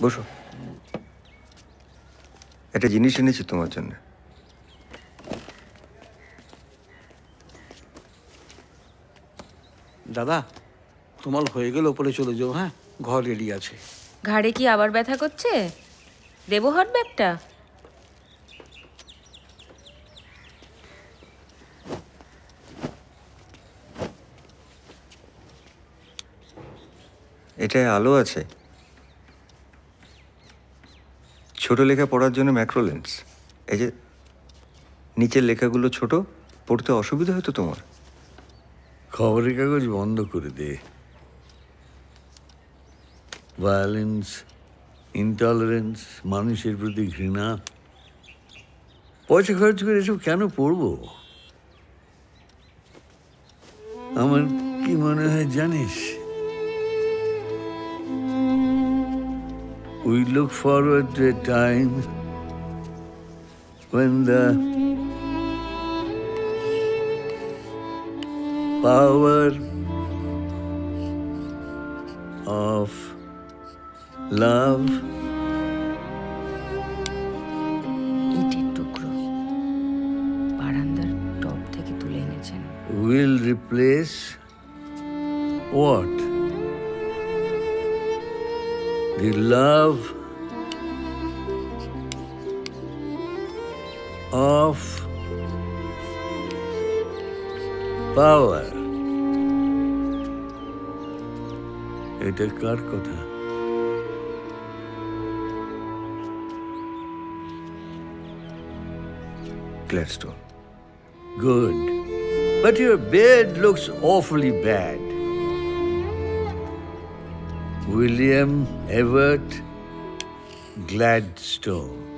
বসো। একটা জিনিস এনেছি তোমার জন্য। দাদা, তোমার হয়ে গেলে ওপরে চলে যাও। হ্যাঁ, ঘর রেডি আছে। ঘাড়ে কি আবার ব্যথা করছে? দেবো হট ব্যাগটা? এটায় আলো আছে, ছোট লেখা পড়ার জন্য ম্যাক্রোলেন্স। এই যে নিচের লেখাগুলো ছোট, পড়তে অসুবিধা হতো তোমার? খবরের কাগজ বন্ধ করে দে। ভায়োলেন্স, ইনটলারেন্স, মানুষের প্রতি ঘৃণা, পয়সা খরচ করে এসব কেন পড়বো? আমার কি মনে হয় জানিস, we look forward to a time when the power of love ইটের টুকরো বারান্দার টপ থেকে তুলে এনেছেন। will replace what? The love of power. এটা কার কথা? Gladstone. Good. But your bed looks awfully bad. William Everett Gladstone.